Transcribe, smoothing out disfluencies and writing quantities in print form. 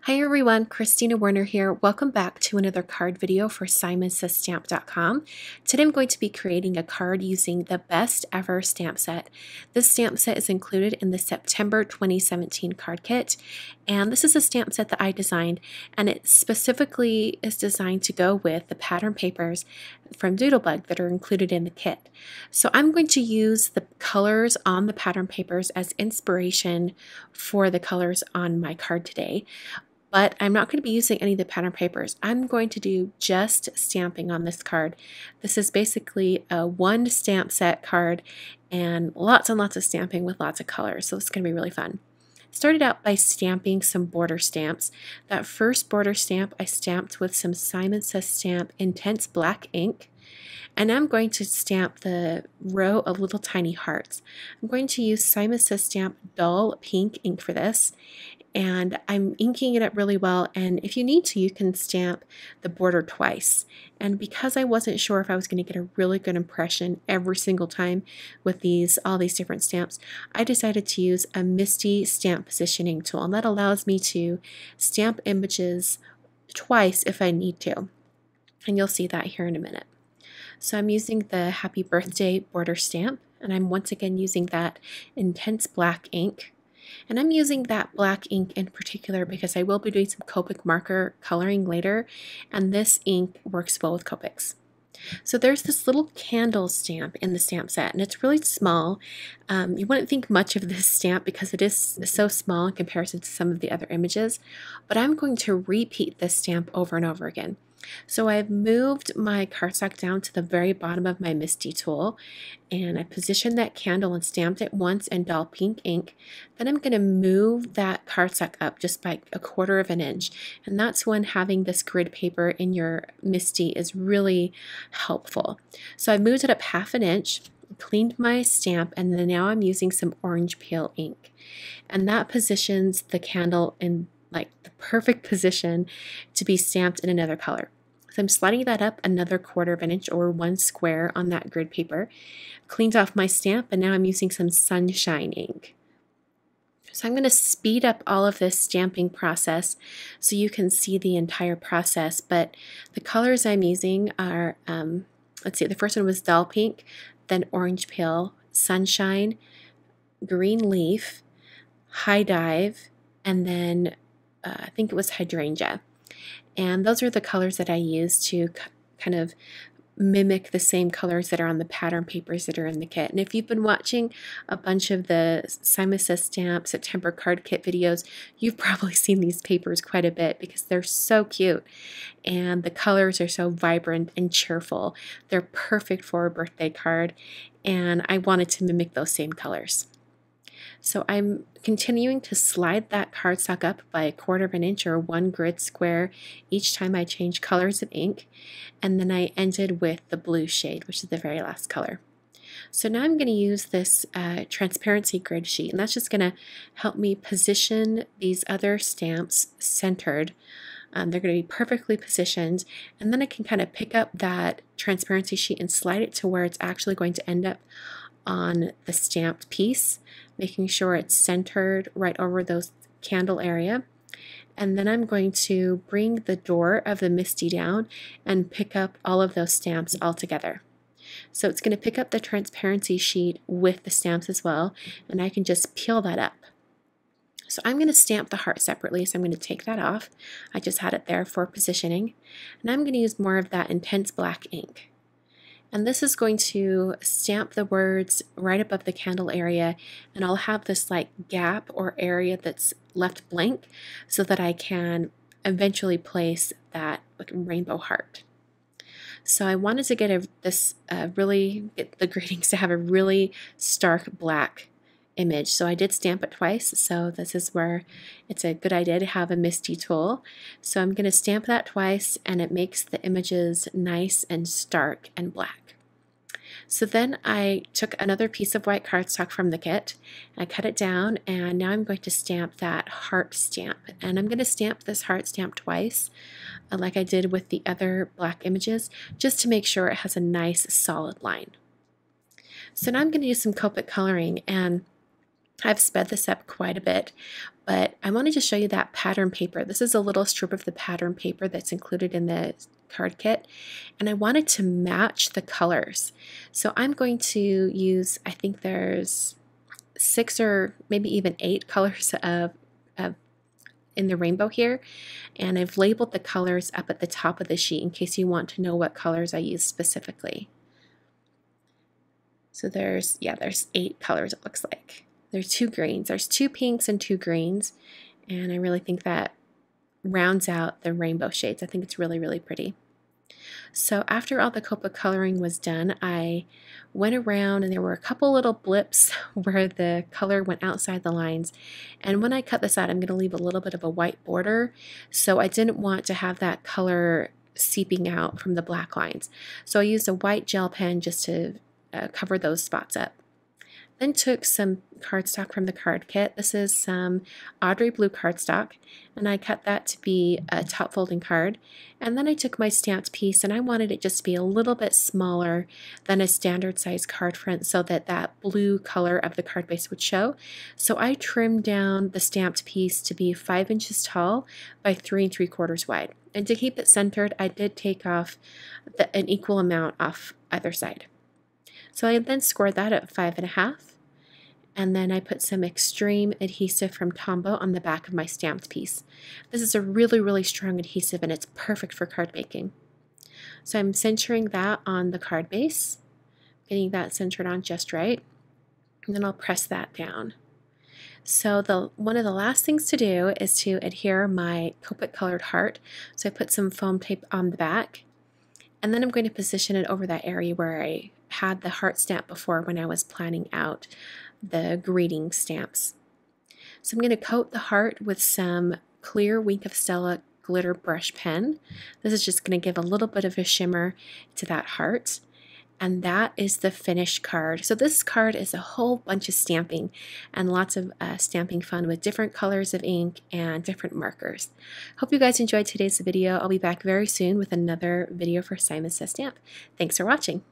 Hi everyone, Christina Werner here. Welcome back to another card video for SimonsSaysStamp.com. Today I'm going to be creating a card using the best ever stamp set. This stamp set is included in the September 2017 card kit, and this is a stamp set that I designed, and it specifically is designed to go with the pattern papers from Doodlebug that are included in the kit. So I'm going to use the colors on the pattern papers as inspiration for the colors on my card today. But I'm not going to be using any of the pattern papers. I'm going to do just stamping on this card. This is basically a one stamp set card and lots of stamping with lots of colors, so it's going to be really fun. Started out by stamping some border stamps. That first border stamp I stamped with some Simon Says Stamp Intense Black ink. And I'm going to stamp the row of little tiny hearts. I'm going to use Simon Says Stamp Dull Pink ink for this, and I'm inking it up really well, and if you need to, you can stamp the border twice. And because I wasn't sure if I was going to get a really good impression every single time with all these different stamps, I decided to use a MISTI stamp positioning tool, and that allows me to stamp images twice if I need to. And you'll see that here in a minute. So I'm using the Happy Birthday border stamp, and I'm once again using that Intense Black ink. And I'm using that black ink in particular because I will be doing some Copic marker coloring later, and this ink works well with Copics. So there's this little candle stamp in the stamp set, and it's really small. You wouldn't think much of this stamp because it is so small in comparison to some of the other images, but I'm going to repeat this stamp over and over again. So I've moved my cardstock down to the very bottom of my MISTI tool, and I positioned that candle and stamped it once in dull pink ink. Then I'm going to move that cardstock up just by 1/4 of an inch, and that's when having this grid paper in your MISTI is really helpful. So I moved it up 1/2 inch, cleaned my stamp, and then now I'm using some orange peel ink, and that positions the candle in like the perfect position to be stamped in another color. So I'm sliding that up another 1/4 of an inch or 1 square on that grid paper, cleaned off my stamp, and now I'm using some Sunshine ink. So I'm going to speed up all of this stamping process so you can see the entire process, but the colors I'm using are, let's see, the first one was Dull Pink, then Orange Pale, Sunshine, Green Leaf, High Dive, and then I think it was Hydrangea. And those are the colors that I use to kind of mimic the same colors that are on the pattern papers that are in the kit. And if you've been watching a bunch of the Simon Says Stamp September card kit videos, you've probably seen these papers quite a bit because they're so cute and the colors are so vibrant and cheerful. They're perfect for a birthday card, and I wanted to mimic those same colors. So I'm continuing to slide that cardstock up by 1/4 of an inch or 1 grid square each time I change colors of ink, and then I ended with the blue shade, which is the very last color. So now I'm going to use this transparency grid sheet, and that's just going to help me position these other stamps centered. They're going to be perfectly positioned, and then I can kind of pick up that transparency sheet and slide it to where it's actually going to end up on the stamped piece, making sure it's centered right over those candle area. And then I'm going to bring the door of the MISTI down and pick up all of those stamps all together. So it's going to pick up the transparency sheet with the stamps as well, and I can just peel that up. So I'm going to stamp the heart separately, so I'm going to take that off. I just had it there for positioning. And I'm going to use more of that Intense Black ink. And this is going to stamp the words right above the candle area, and I'll have this like gap or area that's left blank so that I can eventually place that like rainbow heart. So I wanted to get get the gradings to have a really stark black image. So I did stamp it twice, so this is where it's a good idea to have a MISTI tool. So I'm going to stamp that twice, and it makes the images nice and stark and black. So then I took another piece of white cardstock from the kit, I cut it down, and now I'm going to stamp that heart stamp. And I'm going to stamp this heart stamp twice, like I did with the other black images, just to make sure it has a nice solid line. So now I'm going to use some Copic coloring, and I've sped this up quite a bit, but I wanted to show you that pattern paper. This is a little strip of the pattern paper that's included in the card kit, and I wanted to match the colors. So I'm going to use, I think there's 6 or maybe even 8 colors of in the rainbow here, and I've labeled the colors up at the top of the sheet in case you want to know what colors I use specifically. So there's 8 colors it looks like. There's 2 greens. There's 2 pinks and 2 greens, and I really think that rounds out the rainbow shades. I think it's really, really pretty. So after all the Copic coloring was done, I went around and there were a couple little blips where the color went outside the lines. And when I cut this out, I'm going to leave a little bit of a white border. So I didn't want to have that color seeping out from the black lines. So I used a white gel pen just to cover those spots up. Then took some cardstock from the card kit. This is some Audrey Blue cardstock, and I cut that to be a top folding card. And then I took my stamped piece, and I wanted it just to be a little bit smaller than a standard size card front so that that blue color of the card base would show. So I trimmed down the stamped piece to be 5 inches tall by 3 3/4 wide. And to keep it centered, I did take off an equal amount off either side. So I then scored that at 5.5, and then I put some extreme adhesive from Tombow on the back of my stamped piece. This is a really, really strong adhesive, and it's perfect for card making. So I'm centering that on the card base, getting that centered on just right, and then I'll press that down. So one of the last things to do is to adhere my Copic colored heart. So I put some foam tape on the back, and then I'm going to position it over that area where I had the heart stamp before when I was planning out the greeting stamps. So I'm going to coat the heart with some clear Wink of Stella glitter brush pen. This is just going to give a little bit of a shimmer to that heart. And that is the finished card. So this card is a whole bunch of stamping and lots of stamping fun with different colors of ink and different markers. Hope you guys enjoyed today's video. I'll be back very soon with another video for Simon Says Stamp. Thanks for watching.